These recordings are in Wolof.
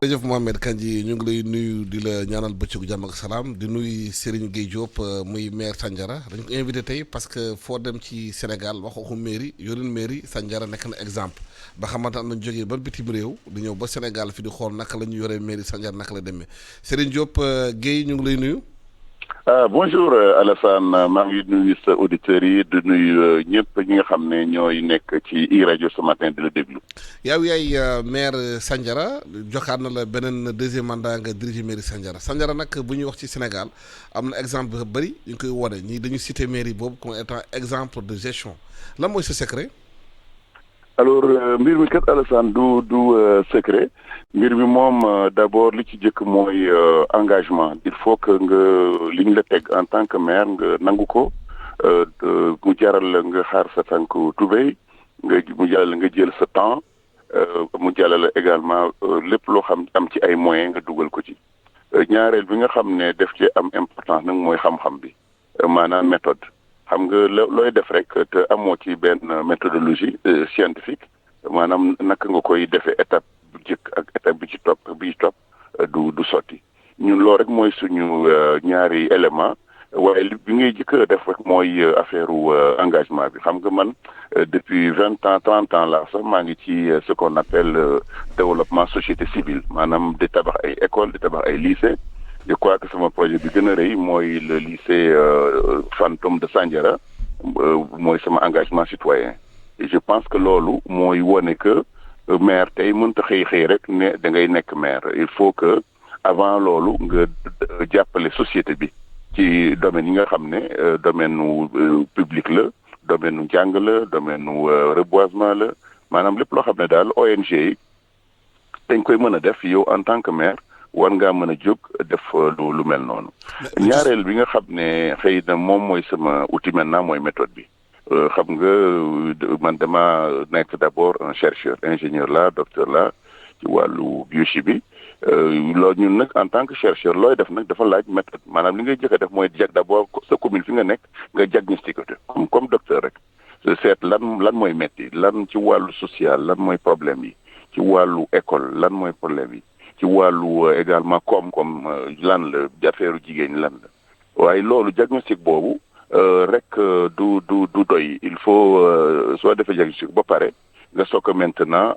jërëjëf Mohamed Kandji ñu ngi lay nuyu di la ñaanal bëccëgu jàmm ak salaam di nuyu Serigne Gueye Diop muy maire Sandiara dañ ko invité tey parce que foo dem ci Sénégal waxu mairie yorin mairie Sandiara nekk na exemple ba xamante am nañ jógee ba bitim réew di ñëw ba Sénégal fi di xool naka la ñu yoree mairie Sandiara naka la demee Serigne Diop Gueye ñu ngi lay nuyu. Bonjour Alassane maa ngi nuyu sa auditeurs yi di nuyu ñëpp ñi nga xam ne ñooy nekk ci iRadio ce matin di la déglu. yow yaay maire Sandiara joxaat na la beneen deuxième mandat nga diriger mairie Sandiara nag bu ñuy wax ci Sénégal am na exemple bu bëri ñu ngi koy wane ñii dañu cité mairie boobu comme étant exemple de gestion lan mooy sa secret. alors mbir mi kat Alassane du secret mbir mi moom d'abord li ci jëkk mooy engagement il faut que nga li ñu la teg en tant que maire nga nangu ko mu jaral la nga xaar sa tànk tubéy mu jaral la nga jël sa temps mu jaral la également lépp loo xam am ci ay moyens nga dugal ko ci ñaareel bi nga xam ne def ci am importance nag mooy xam-xam bi maanaam méthode. xam nga looy def rek te amoo ci benn méthodologie scientifique maanaam naka nga koy defee étape bu jëkk ak étape bi ci topp du sotti ñun loolu rek mooy suñu ñaari élément waaye bi ngay jëkk def rek mooy affaire engagement bi xam nga man depuis 20 ans 30 ans là sax maa ngi ci ce qu'on appelle développement société civile maanaam di tabax ay école di tabax ay lycée je crois que sama projet bi gën a rëy mooy le lycée fantôme de Sandiara mooy sama engagement citoyen et je pense que loolu mooy wone que maire tey mënta xëy rek ne da ngay nekk maire il faut que avant loolu nga jàppale société bi ci domaine yi nga xam ne domaine nu public la domaine nu njàng la domaine nu reboisement la maanaam lépp loo xam ne daal ONG yi dañ koy mën a def yow en tant que maire war ngaa mën a jóg def lu mel noonu ñaareel bi nga xam ne xëy na moom mooy sama outil maintenant mooy méthode bi xam nga man dama nekk d'abord un chercheur ingénieur la docteur la ci wàllu biochimie loolu ñun nag en tant que chercheur looy def nag dafa laaj méthode maanaam li ngay jëkk a def mooy d'abord sa commune fi nga nekk nga diagnostiqué comme docteur rek seet lan mooy metti lan ci wàllu social lan mooy problème yi ci wàllu école lan mooy problème yi ci wàllu également koom-koom lan la jafeeru jigéen lan la waaye loolu diagnostic boobu rek du doy il faut soo defee diagnostic ba pare nga soog a maintenant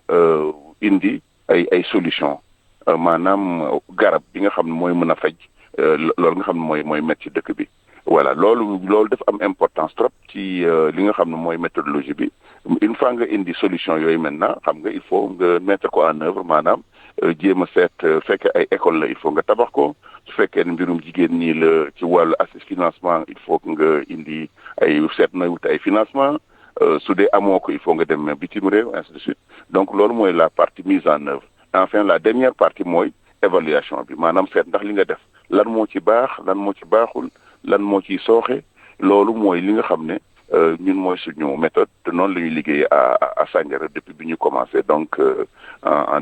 indi ay solution maanaam garab bi nga xam ne mooy mën a faj loolu nga xam ne mooy métti ci dëkk bi voilà loolu dafa am importance trop ci li nga xam ne mooy méthodologie bi une fois nga indi solution yooyu maintenant xam nga il faut nga mettre ko en œuvre maanaam jéem a seet fekkee ay école la il faut nga tabax ko su fekkee ne mbirum jigéen ñi la ci wàllu assist financement il faut que nga indi ay seet nooy wut ay financement su dee amoo ko il faut nga dem bitim réew ainsi de suite donc loolu mooy la partie mise en œuvre enfin la dernière partie mooy évaluation bi maanaam seet ndax li nga def lan moo ci baax lan moo ci baaxul lan moo ciy sooxe loolu mooy li nga xam ne ñun mooy suñu méthode te noonu la ñuy liggéey à Sandiara depuis bi ñu commencé donc en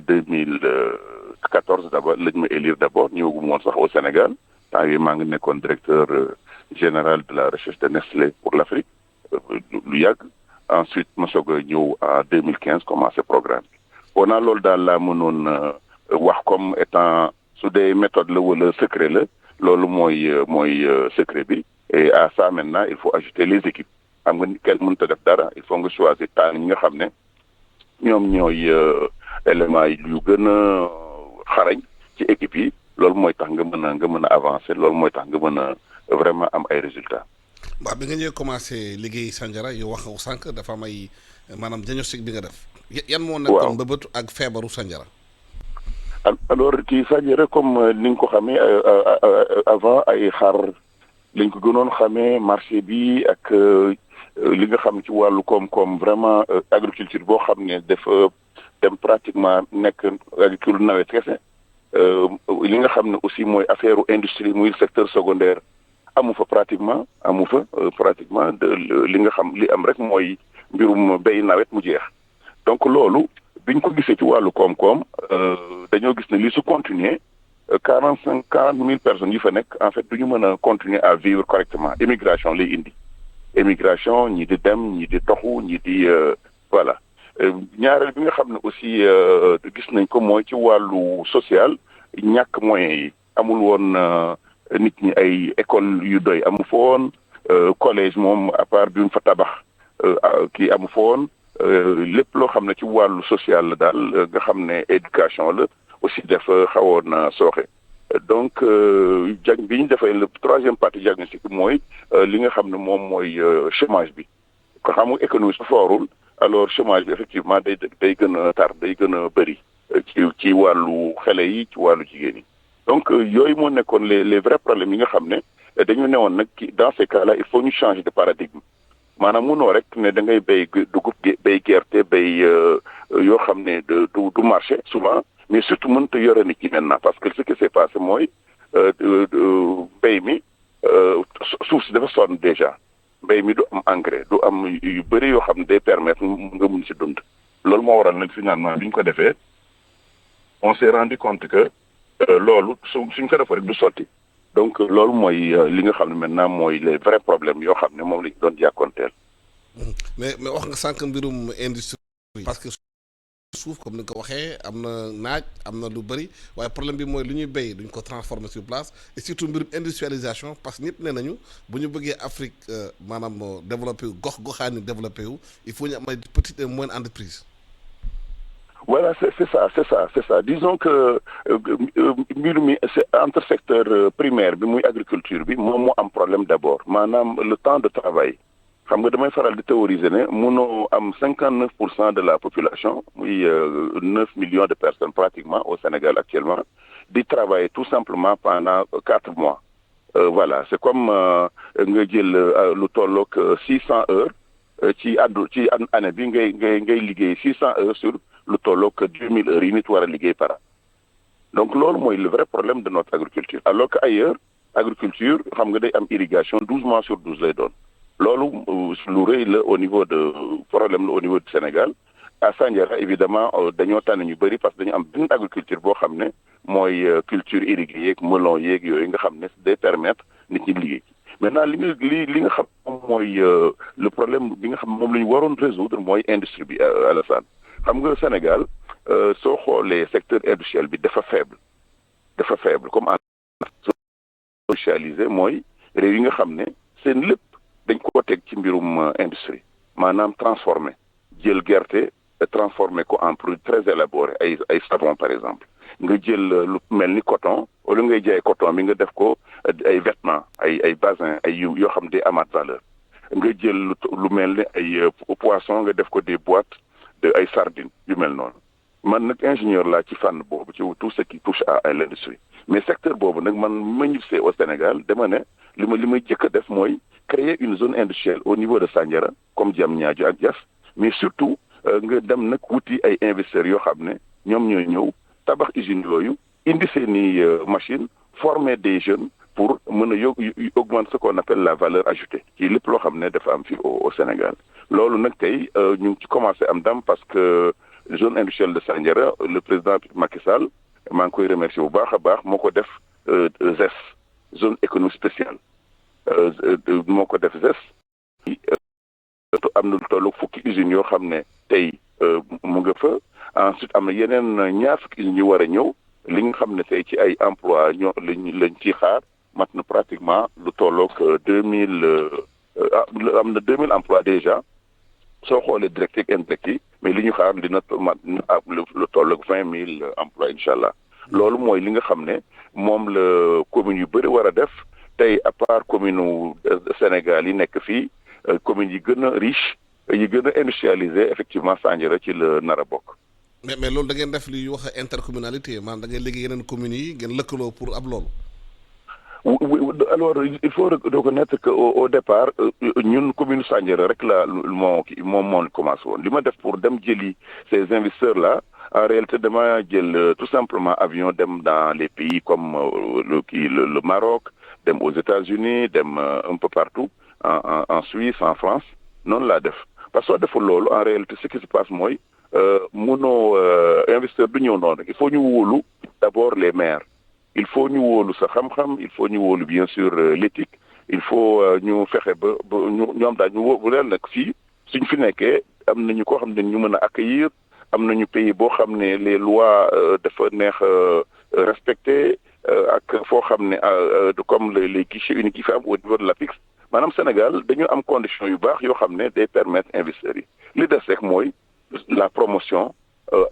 2014 d'abord lañ ma élire d'abord ñëwagum woon sax au Sénégal temps yii maa ngi nekkoon directeur général de la recherche de Nestlé pour l'Afrique lu yàgg ensuite ma soog a ñëw en 2015 commencé programme bi on a loolu daal laa mënoon wax comme étant su dee méthode la wala secret la loolu mooy secret bi et à ça maintenant il faut ajouter les équipes xam nga kenn mënut a def dara il faut nga choisir tànn ñi nga xam ne ñoom ñooy éléments yi yu gën a xarañ ci équipe yi loolu mooy tax nga mën a avancer loolu mooy tax nga mën a vraiment am ay résultats. waaw bi nga ñëwee commencé liggéey Sandiara yow wax nga ko sànq dafa am ay maanaam diagnostic bi nga def. yan moo nekkoon mbëbëtu ak feebaru Sandiara. alors ci Sandiara comme ni nga ko xamee avant ay xar lañ ko gënoon xamee marché bi ak li nga xam ci wàllu koom-koom vraiment agriculture boo xam ne dafa dem pratiquement nekk agriculture nawet kese li nga xam ne aussi mooy affaire industrie muy secteur secondaire amu fa pratiquement li nga xam li am rek mooy mbirum béy nawet mu jeex donc loolu biñ ko gisee ci wàllu koom-koom dañoo gis ne li su continuer 40,000 personnes yi fa nekk en fait du ñu mën a continuer à vivre correctement immigration lay indi émigration ñi di dem ñi di toxu ñi di voilà ñaareel bi nga xam ne aussi gis nañ ko mooy ci wàllu social ñàkk moyens yi amul woon nit ñi ay école yu doy amu fa woon collège moom à part bi ñu fa tabax kii amu fa woon lépp loo xam ne ci wàllu social la daal nga xam ne éducation la aussi dafa xawoon sooxe donc bi ñu defee le troisième partie diagnostic mooy li nga xam ne moom mooy chômage bi ko xam nga économie su foorul alors chômage bi effectivement day gën a tar day gën a bëri ci wàllu xale yi ci wàllu jigéen yi donc yooyu moo nekkoon les vrais problèmes yi nga xam ne dañu newoon nag dans ces cas là il faut ñu changer de paradigme maanaam munoo rek ne da ngay béy dugub béy gerte béy yoo xam ne du marché souvent mais surtout mënta yore nit ñi maintenant parce que ce qui s'est passé mooy mbéy mi suuf si dafa sonn déjà mbéy mi du am engrais du am yu bëri yoo xam ne day permettre nga mun si dund loolu moo waral nag finalement bi ñu ko defee on s'est rendu compte que loolu suñ ko defee rek du sotti donc loolu mooy li nga xam ne maintenant mooy les vrais problèmes yoo xam ne moom la ñu doon jàkkoonteel. mais wax nga sànq mbirum industrie parce que suuf comme ni nga ko waxee am na naaj am na lu bëri waaye problème bi mooy lu ñuy béy duñ ko transformer sur place et surtout mbirum industrialisation parce que ñëpp nee nañu bu ñu bëggee Afrique maanaam développé wu goxaani développé wu il faut ñu am ay petites et moyennes entreprises. Voilà, c'est ça. Disons que c'est entre secteur primaire bi muy agriculture bi moom moo am problème d'abord maanaam le temps de travail xam nga damay faral di théoriser ne mënoo am 59% de la population muy 9 millions de personnes pratiquement au Sénégal actuellement di travailler tout simplement pendant 4 mois. Voilà, c'est comme nga jël lu tolloog 600 heures ci année bi ngay liggéey 600 heures sur lu tolloog 2000 heures yi nit war a liggéey par an donc loolu mooy le vrai problème de notre agriculture alors que ailleurs agriculture xam nga day am irrigation 12 mois sur 12 lay doon loolu lu rëy la au niveau de problème la au niveau du Sénégal à Sandiara évidemment dañoo tànn ñu bëri parce que dañu am benn agriculture boo xam ne mooy culture irriguée yeeg melon yeeg yooyu nga xam ne day permettre nit ñi liggéey maintenant li nga xam moom mooy le problème bi nga xam moom la ñu waroon résoudre mooy industrie bi Alassane xam nga Sénégal soo xoolee secteur industriel bi dafa faible comme en industrialisé mooy réew yi nga xam ne seen lépp dañ ko teg ci mbirum industrie maanaam transformé jël gerte transformé ko en produit très élaboré ay savon par exemple nga jël lu mel ni coton wala ngay jaay coton bi nga def ko ay vêtements ay basin ay yoo xam ne amaat valeur nga jël lu mel ni ay poisson nga def ko des boîtes de ay sardines yu mel noonu man nag ingénieur laa ci fànn boobu ci tout ce qui touche à l'industrie mais secteur boobu nag man ma ñibbisee au Sénégal dama ne li may jëkk a def mooy créer une zone industrielle au niveau de Sandiara comme Diamniadio ak Diass mais surtout nga dem nag wuti ay investisseurs yoo xam ne ñoom ñooy ñëw tabax usines yooyu indi seeni machine former des jeunes pour mën a augmenter ce qu'on appelle la valeur ajoutée ci lépp loo xam ne dafa am fii au Sénégal loolu nag tey ñu ngi ci commencé am dam parce que zone industrielle de Sandiara le président Macky Sall maa ngi koy remercier bu baax a baax moo ko def ZES zone économique spéciale moo ko def ZES am na lu tollu fukki usines yoo xam ne tey mu nga fa ensuite am na yeneen ñaar fukki usines yu war a ñëw li nga xam ne tey ci ay emploi lañ ciy xaar mat na pratiquement lu tolloog 2000 am na 2000 emplois déjà soo xoolee direct ak indirect yi mais li ñu xaar dina mat lu tolloog 20 000 emplois incha allah loolu mooy li nga xam ne moom la communes yu bëri war a def tey à part commune Sénégal yi nekk fii communes yi gën a riche yi gën a industrialisé effectivement Sandiara ci la nar a bokk. mais loolu da ngeen def li wax intercommunalité maanaam da ngeen léegi yeneen communes yi ngeen lëkkaloo pour ab loolu. Alors il faut reconnaître que au départ ñun commune Sandiara rek la moom moo commencé woon li ma def pour dem jëli ces investisseurs là en réalité dama jël tout simplement avion dem dans les pays comme le Maroc dem aux États-Unis dem un peu partout en Suisse en France noonu laa def parce que soo deful loolu en réalité ce qui se passe mooy munoo investisseur du ñëw noonu il faut ñu wóolu d'abord les maires il faut ñu wóolu sa xam-xam il faut ñu wóolu bien sûr l'éthique il faut ñu fexe ba ñoom daal ñu wóolu leen nag fii suñ fi nekkee am nañu koo xam ne ñu mën a accueillir am nañu pays boo xam ne les lois dafa neex respecté ak foo xam ne comme les guichets uniques yi fi am au niveau de l'APIX maanaam Sénégal dañu am condition yu baax yoo xam ne day permettre investisseurs yi li des rek mooy la promotion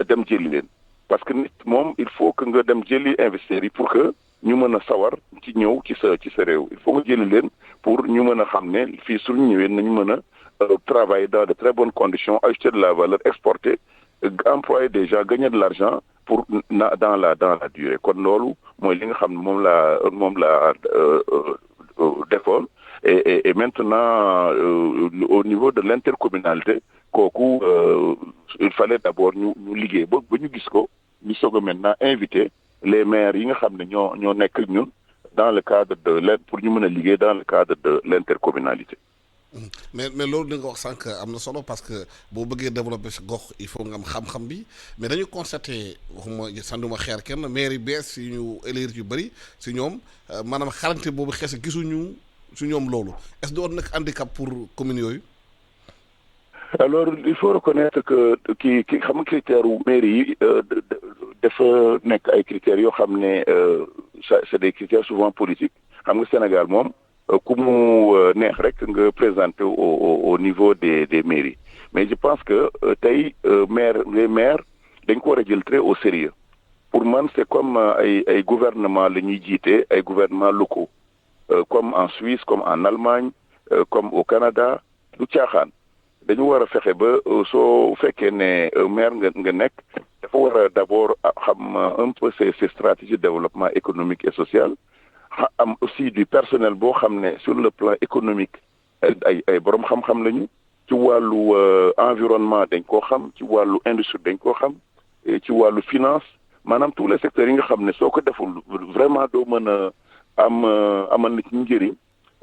dem jëli leen parce que nit moom il faut que nga dem jëli investisseurs yi pour que ñu mën a sawar ci ñëw ci sa réew il faut nga jëli leen pour ñu mën a xam ne fii suñu ñëwee nañu mën a travailler dans de très bonnes conditions ajouter de la valeur exporter employer des gens gagner de l'argent pour dans la durée kon loolu mooy li nga xam ne moom la defoon et maintenant au niveau de l'intercommunalité kooku il fallait d'abord ñu liggéey ba ñu gis ko ñu soog a maintenant inviter les maires yi nga xam ne ñoo nekk ak ñun dans le cadre de pour ñu mën a liggéey dans le cadre de l'intercommunalité. mais loolu li nga wax sànq am na solo parce que boo bëggee développer sa gox il faut nga am xam-xam bi mais dañu constater waxuma sànnuma xeer kenn maire yi bees yu ñu élire yu bëri si ñoom maanaam xarañte boobu xees gisuñu si ñoom loolu est-ce que doon nag handicap pour communes yooyu. alors il faut reconnaître que ki xam nga critères wu mairie yi dafa nekk ay critères yoo xam ne c'est des critères souvent politiques xam nga Sénégal moom ku mu neex rek nga présenter au niveau des mairies mais je pense que tey les maires dañ ko war a jël très au sérieux pour man c'est comme ay gouvernement la ñuy jiite ay gouvernements locaux comme en Suisse comme en Allemagne comme au Canada du caaxaan dañu war a fexe ba soo fekkee ne maire nga nekk dafa war a d'abord xam un peu ces stratégies de développement économique et social am aussi du personnel boo xam ne sur le plan économique ay borom xam-xam lañu ci wàllu environnement dañ koo xam ci wàllu industrie dañ koo xam ci wàllu finance maanaam tous les secteurs yi nga xam ne soo ko deful vraiment doo mën a amal na ci njëriñ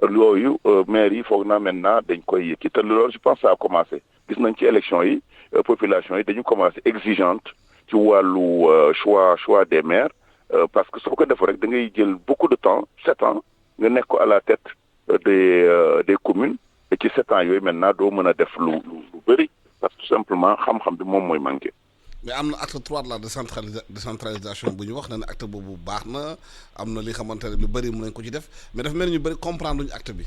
yooyu maire yi foog naa maintenant dañ koy yëkki te loolu je pense ça a commencé gis nañ ci élection yi population yi dañu commencé exigeante ci wàllu choix des maires parce que soo ko defoo rek da ngay jël beaucoup de temps 7 ans nga nekk ko à la tête des communes et ci 7 ans yooyu maintenant doo mën a def lu bëri parce que tout simplement xam-xam bi moom mooy manqué. mais am na acte 3 de la décentralisation bu ñu wax ne acte boobu baax na am na li xamante ne lu bëri mën nañ ko ci def mais dafa mel ni ñu bëri comprendre luñu acte bi.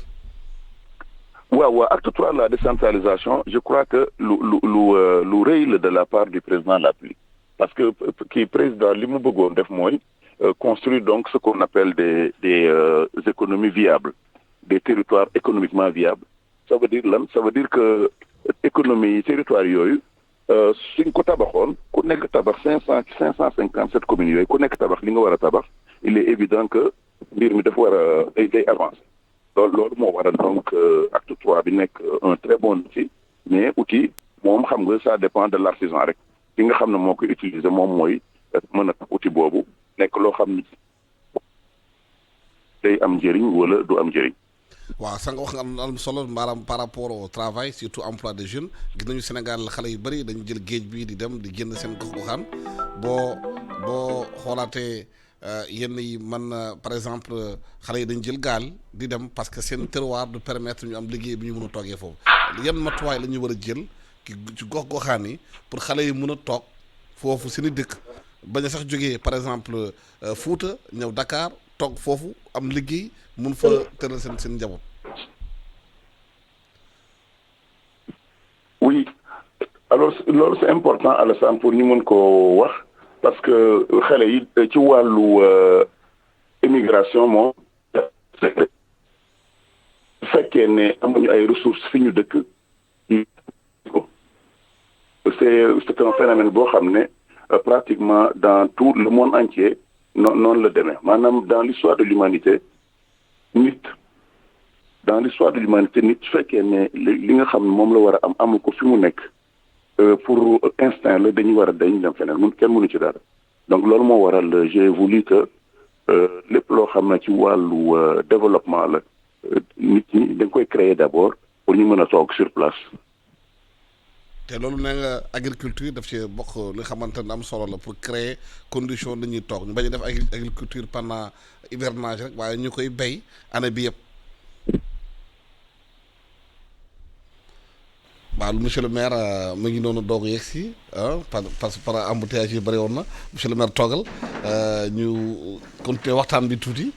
waaw acte 3 de la décentralisation je crois que lu rëy la de la part du président de la République parce que kii président li mu bëggoon def mooy construire donc ce qu'on appelle des économies viables des territoires économiquement viables ça veut dire lan ça veut dire que économie territoire yooyu suñ ko tabaxoon ku nekk tabax 557 communes yooyu ku nekk tabax li nga war a tabax il est évident que mbir mi dafa war a day avancer loolu moo waral donc acte 3 bi nekk un très bon outil mais outil moom xam nga ça dépend de l'artisan rek ki nga xam ne moo koy utiliser moom mooy mën a outil boobu nekk loo xam ni day am njëriñ wala du am njëriñ. waaw sànq wax nga am solo maanaam par rapport au travail surtout emploi des jeunes gis nañu Sénégal xale yu bëri dañu jël géej bi di dem di génn seen gox-goxaan boo xoolaatee yenn yi man par exemple xale yi dañu jël gaal di dem parce que seen terroir du permettre ñu am liggéey bi ñu mën a toogee foofu yan matuwaay la ñu war a jël ci gox-goxaan yi pour xale yi mën a toog foofu seen i dëkk bañ a sax jógee par exemple Fouta ñëw Dakar toog foofu am liggéey mun fa tëral seen njaboot. oui alors loolu c'est important Alassane pour ñu mën koo wax parce que xale yi ci wàllu immigration moom bu fekkee ne amuñu ay ressources fi ñu dëkk c'est un phénomène boo xam ne pratiquement dans tout le monde entier noonu la demee maanaam dans l'histoire de l'humanité nit su fekkee ne li nga xam ne moom la war a am amul ko fi mu nekk pour instinct la dañu war a dañ dem feneen kenn mënu ci dara donc loolu moo waral j'ai voulu que lépp loo xam ne ci wàllu développement la nit ñi dañ koy créer d'abord pour ñu mën a toog sur place. te loolu nee nga agriculture daf ci bokk li nga xamante ne am solo la pour créer condition dañuy toog ñu bañ a def agriculture pendant hivernage rek waaye ñu koy bay année bi yëpp. waaw monsieur le maire mu ngi noonu doog yegg si parce que par embouteillage yi bëri woon na monsieur le maire toogal ñu continuer waxtaan bi tuuti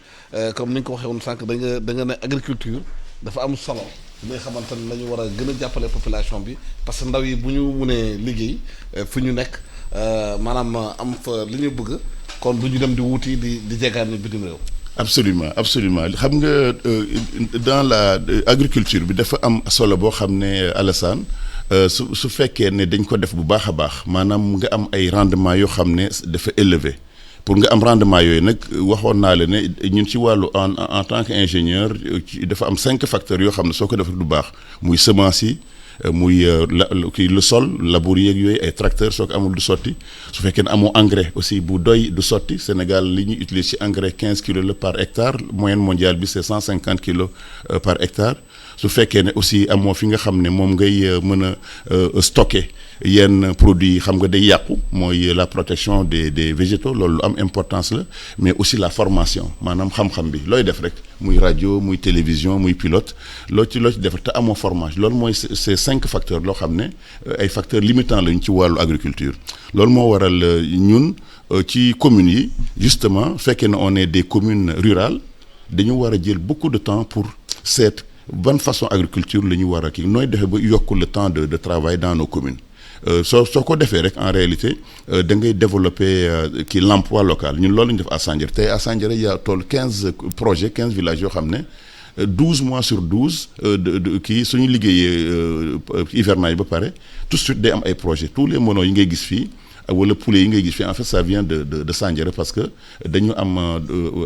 comme ni nga ko waxee woon sànq da nga ne agriculture dafa am solo li nga xamante ne la ñu war a gën a jàppale population bi parce que ndaw yi bu ñu mënee liggéey fu ñu nekk maanaam am fa li ñu bëgg kon du ñu dem di wuti di jegaan ni bitim réew. absolument absolument xam nga dans la agriculture bi dafa am solo boo xam ne Alassane su fekkee ne dañ ko def bu baax a baax maanaam nga am ay rendement yoo xam ne dafa élevé pour nga am rendement yooyu nag waxoon naa la ne ñun ci wàllu en tant que ingénieur dafa am 5 facteurs yoo xam ne soo ko defee du baax muy semence yi muy le sol labour yeeg yooyu ay tracteurs soo ko amul du sotti su fekkee ne amoo engrais aussi bu doy du sotti Sénégal li ñuy utiliser ci engrais 15 kilos la par hectare moyenne mondiale bi c'est 150 kilos par hectare su fekkee ne aussi amoo fi nga xam ne moom ngay mën a stocker yenn produits yi xam nga day yàqu mooy la protection des végétaux loolu lu am importance la mais aussi la formation maanaam xam-xam bi looy def rek muy rajo muy télévision muy pilote loo ci def te amoo formation loolu mooy ces 5 facteurs loo xam ne ay facteurs limitants lañu ci wàllu agriculture loolu moo waral ñun ci communes yi justement fekkee ne on est des communes rurales dañu war a jël beaucoup de temps pour seet ban façon agriculture la ñu war a kii nooy defee ba yokk le temps de travail dans nos communes soo ko defee rek en réalité da ngay développer kii l'emploi local ñun loolu la ñu def à Sandiara tey à Sandiara y a toll 15 projets 15 villages yoo xam ne 12 mois sur 12 kii suñu liggéeyee hivernage ba pare tout de suite day am ay projets tous les monos yi ngay gis fii wala poulet yi ngay gis fii en fait ça vient de Sandiara parce que dañu am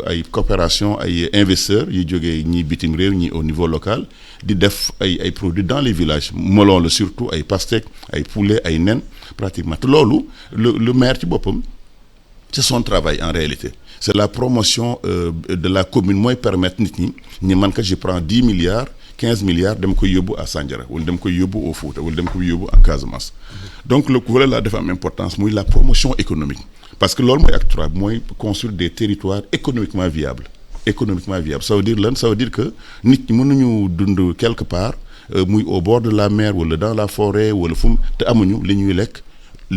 ay coopération ay investisseurs yu jógee ñi bitim réew ñi au niveau local di def ay produits dans les villages melon la surtout ay pastèques ay poulet ay nen pratiquement te loolu le maire ci boppam c'est son travail en réalité c'est la promotion de la commune mooy permettre nit ñi man kat je prends 10 milliards 15 milliards dem koy yóbbu à Sandiara wala dem koy yóbbu au Fouta wala dem koy yóbbu en Casamance donc le volet là dafa am importance muy la promotion économique parce que loolu mooy acte 3 mooy construire des territoires économiquement viables ça veut dire lan ça veut dire que nit ñi mënuñu dund quelque part muy au bord de la mer wala dans la forêt wala fu mu te amuñu li ñuy lekk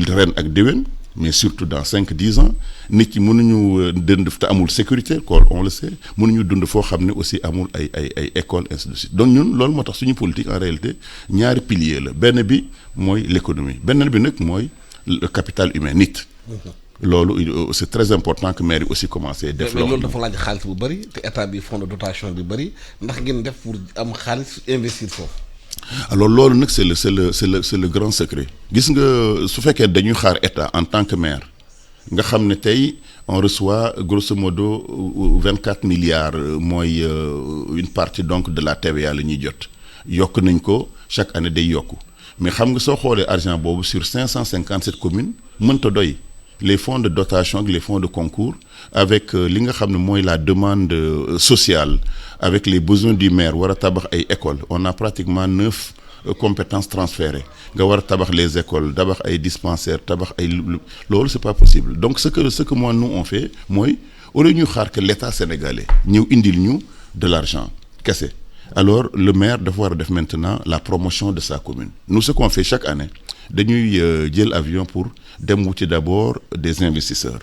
ren ak déwén mais surtout dans 5-10 ans nit ñi mënuñu dund te amul sécurité on le sait mënuñu dund foo xam ne aussi amul ay école ainsi de suite donc ñun loolu moo tax suñu politique en réalité ñaari pilier la benn bi mooy l'économie benn bi nag mooy le capital humain nit. loolu c'est très important que maire yi aussi commencé def loolu dafa laaj xaalis bu bëri te état bi fonds de dotation bi bëri ndax ngeen def pour am xaalis investir foofu. alors loolu nag c'est le grand secret gis nga su fekkee dañuy xaar état en tant que maire nga xam ne tey on reçoit grosso modo 24 milliards mooy une partie donc de la TVA la ñuy jot yokk nañ ko chaque année day yokku mais xam nga soo xoolee argent boobu sur 557 communes mënta doy les fonds de dotation ak les fonds de concours avec li nga xam ne mooy la demande sociale avec les besoins du maire war a tabax ay écoles on a pratiquement 9 compétences transférées nga war a tabax les écoles tabax ay dispensaires tabax ay loolu c'est pas possible donc ce que moi nous on fait mooy au lieu ñu xaar que l'État sénégalais ñëw indil ñu de l'argent kese alors le maire dafa war a def maintenant la promotion de sa commune nous ce qu'on fait chaque année dañuy jël avion pour dem wuti d'abord des investisseurs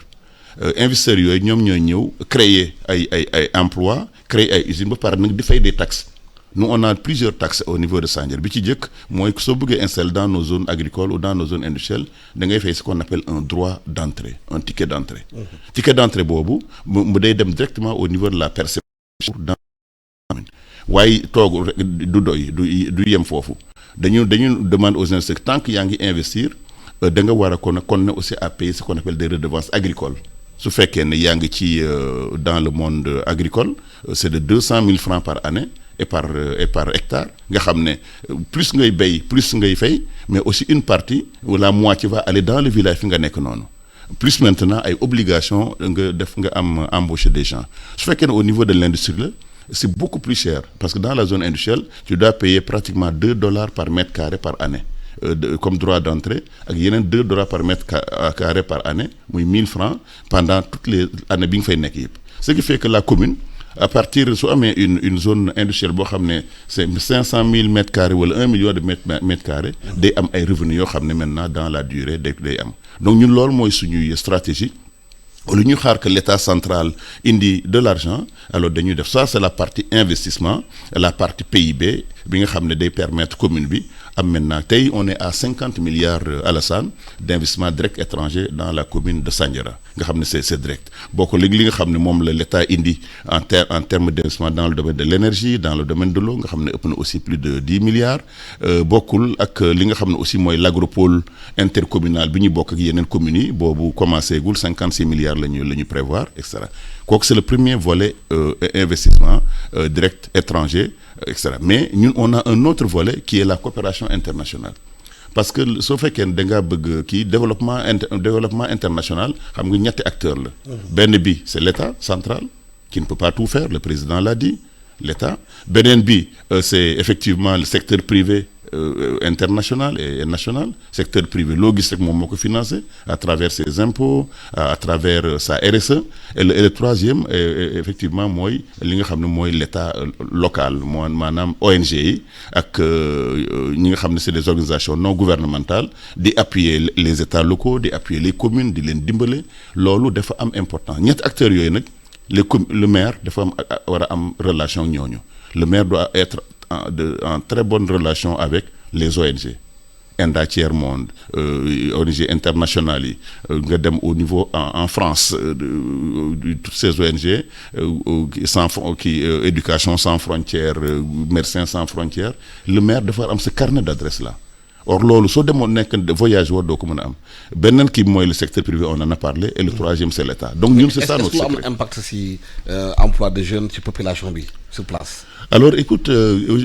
investisseurs yooyu ñoom ñooy ñëw créer ay emplois créer ay usines ba pare nag di fay des taxes nous on a plusieurs taxes au niveau de Sandiara bi ci jëkk mooy soo bëggee installer dans nos zones agricoles ou dans nos zones industrielles da ngay fay ce qu'on appelle un droit d'entrée un ticket d'entrée ticket d'entrée boobu mu day dem directement au niveau de la perception dans waaye toog du doy du yem foofu dañu demande aux investisseurs tant que yaa ngi investir da nga war a kon ne aussi à payer ce qu'on appelle des redevances agricoles su fekkee ne yaa ngi ci dans le monde agricole c'est de 200 000 francs par année et par hectare nga xam ne plus ngay béy plus ngay fay mais aussi une partie ou la moitié va aller dans le village fi nga nekk noonu plus maintenant ay obligations nga am embaucher des gens su fekkee ne au niveau de l'industrie la c'est beaucoup plus cher parce que dans la zone industrielle tu dois payer pratiquement $2 par mètre carré par année comme droit d'entrée ak yeneen $2 par mètre carré par année muy 1000 francs pendant toutes les années bi nga fay nekk yëpp ce qui fait que la commune à partir su amee une zone industrielle boo xam ne c'est 500 000 mètres carrés wala 1 million de mètres carrés day am ay revenus yoo xam ne maintenant dans la durée day am donc ñun loolu mooy suñuy stratégie. lu ñu xaar que l'État central indi de l'argent alors dañuy def ça c'est la partie investissement la partie PIB bi nga xam ne day permettre commune bi am maintenant tey on est à 50 milliards Alassane d'investissement direct étranger dans la commune de Sandiara nga xam ne c'est direct boo ko léegi li nga xam ne moom la l'État indi en termes d'investissement dans le domaine de l'énergie dans le domaine de l'eau nga xam ne ëpp na aussi plus de 10 milliards bokkul ak li nga xam ne aussi mooy l'agropole intercommunal bi ñu bokk ak yeneen communes yi boobu commencé gul 56 milliards la ñu prévoir et cetera kooku c'est le premier volet investissement direct étranger et cetera mais ñun on a un autre volet qui est la coopération internationale parce que soo fekkee ne da ngaa bëgg kii développement international xam nga ñetti acteurs la. benn bi c'est l'État central qui ne peut pas tout faire le président l'a dit l'État beneen bi c'est effectivement le secteur privé. International et national secteur privé loo gis rek moom moo ko financé à travers ses impôts à travers sa RSE et le troisième effectivement mooy li nga xam ne mooy l'État local moo maanaam ONG yi ak ñi nga xam ne c'est des organisations non gouvernementales di appuyer les États locaux di appuyer les communes di leen dimbale loolu dafa am important ñetti acteurs yooyu nag le maire dafa am war a am relation ñooñu le maire doit être en très bonne relation avec les ONG Enda Tiers Monde ONG internationales yi nga dem au niveau en France toutes ces ONG éducation sans frontières médecins sans frontières le maire dafa am ce carnet d'adresse là or loolu soo demoon nekk voyage war doo ko mën a am beneen kii mooy le secteur privé on en a parlé et le troisième c'est l'État donc ñun c'est ça notre secret. est-ce que am impact si emploi de jeunes ci population bi sur place. alors écoute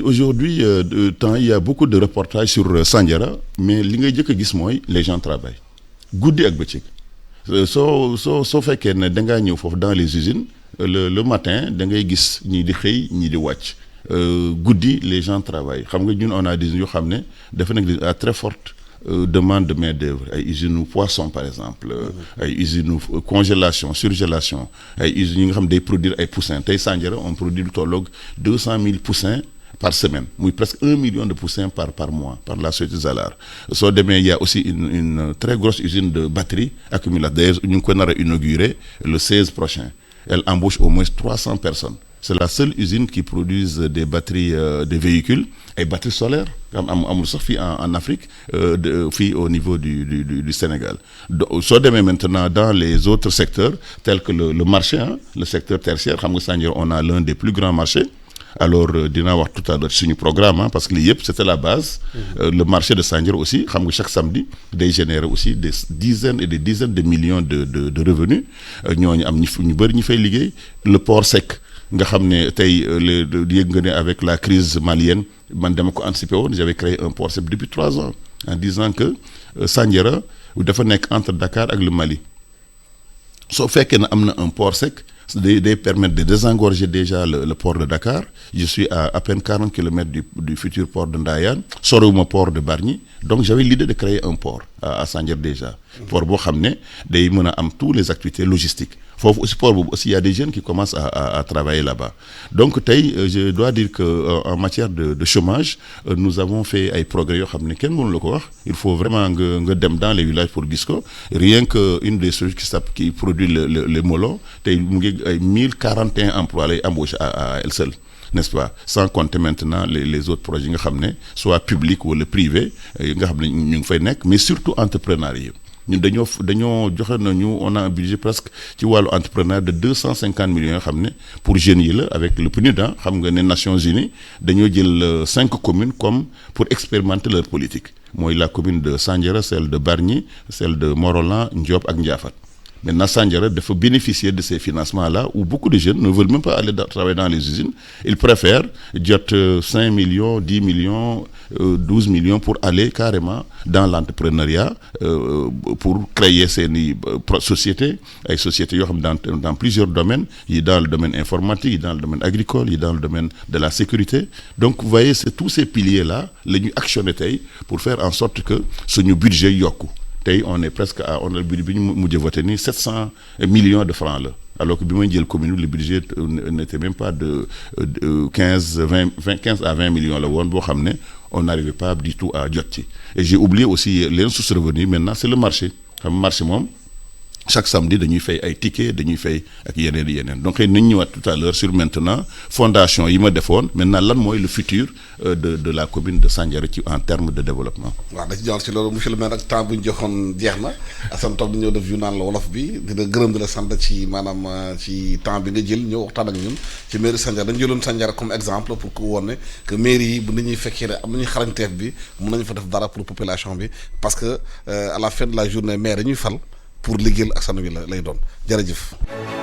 aujourd'hui il y a beaucoup de reportages sur Sandiara mais li ngay jëkk a gis mooy les gens travaillent guddi ak bëccëg soo fekkee ne da ngaa ñëw foofu dans les usines le matin da ngay gis ñii di xëy ñii di wàcc. Guddi les gens travaillent xam nga ñun on a des yoo xam ne dafa nekk à très forte demande de main d'œuvre ay usines poisson par exemple ay usines congélation surgélation ay usines yi nga xam day produire ay poussins tey Sandiara on produit lu tolloog 200 000 poussins par semaine muy presque 1 million de poussins par mois par la société Zalar soo demee il y a aussi une très grosse usine de batterie accumulatrice d'ailleurs ñu ngi ko nar a inaugurer le 16 prochain elle embauche au moins 300 personnes. C'est la seule usine qui produise des batteries des véhicules ay batteries solaires amul sax fii en Afrique fii au niveau du Sénégal donc soo demee maintenant dans les autres secteurs tels que le marché le secteur tertiaire xam nga Sandiara on a l'un des plus grands marchés alors dinaa wax tout à l'heure suñu programme parce que lii yëpp c'était la base le marché de Sandiara aussi xam nga chaque samedi day générer aussi des dizaines et des dizaines de millions de revenus ñooñu am ñu bëri ñu fay liggéey le port sec nga xam ne tey yëg nga ne avec la crise malienne man dama ko anticiper woon j'avais créé un port sec depuis 3 ans en disant que Sandiara dafa nekk entre Dakar ak le Mali soo fekkee ne am na un port sec day permettre de désengorger déjà le port de Dakar je suis à peine 40 kilomètres du futur port de Ndayane sorewuma port de Bargny donc j'avais l'idée de créer un port à Sandiara déjà port boo xam ne day mën a am toutes les activités logistiques foofu aussi port boobu aussi il y a des jeunes qui commencent à travailler là-bas donc tey je dois dire que en matière de chômage nous avons fait ay progrès yoo xam ne kenn mënu la ko wax il faut vraiment nga dem dans les villages pour gis ko rien que une des structures qui produit le melon tey mu ngi ay 1041 emplois lay embauché à elle seule n'est-ce pas sans compter maintenant les autres projets yi nga xam ne soit public wala privé nga xam ne ñu ngi fay nekk mais surtout entrepreneuriat ñun dañoo joxe nañu on a un budget presque ci wàllu entrepreneur de 250 millions yoo xam ne pour jeunes yi la avec le PNUD xam nga ne Nations Unies dañoo jël 5 communes comme pour expérimenter leur politique mooy la commune de Sandiara celle de Bargny celle de Morolan Ndiop ak Ndiafat maintenant Sandiara dafa bénéficier de ces financements-là où beaucoup de jeunes ne veulent même pas aller travailler dans les usines ils préfèrent jot 5 millions 10 millions 12 millions pour aller carrément dans l'entrepreneuriat pour créer seeni sociétés ay sociétés yoo xam dans plusieurs domaines yi dans le domaine informatique yi dans le domaine agricole yi dans le domaine de la sécurité donc vous voyez c'est tous ces piliers-là la ñu actionné tey pour faire en sorte que suñu budget yokku tey on est presque à on a bi ñu mujj voté ni 700 millions de francs là. Alors que bi may jël commune le budget n'était même pas de 15 à 20 millions la woon boo xam ne on n'arrivait pas du tout à jot ci. Et j'ai oublié aussi les sources de revenus maintenant c'est le marché xam marché moom chaque samedi dañuy fay ay tickets dañuy fay ak yeneen donc nañ ñëwaat tout à l'heure sur maintenant fondation yi ma defoon maintenant lan mooy le futur de la commune de Sandiara ci en termes de développement. waaw da ci jàll ci loolu monsieur le maire ak temps bu ñu joxoon jeex na Assane toog di ñëw def yu naan la wolof bi dina gërëm di la sant ci maanaam ci temps bi nga jël ñëw waxtaan ak ñun ci mairie Sandiara dañu jëloon Sandiara comme exemple pour que woon ne que mairie yi bu nit ñuy fekkee ne am nañu xarañteef bi mën nañu fa def dara pour population bi parce que à la fin de la journée maire dañuy fal pour liggéeyal askan wi la lay doon jërëjëf.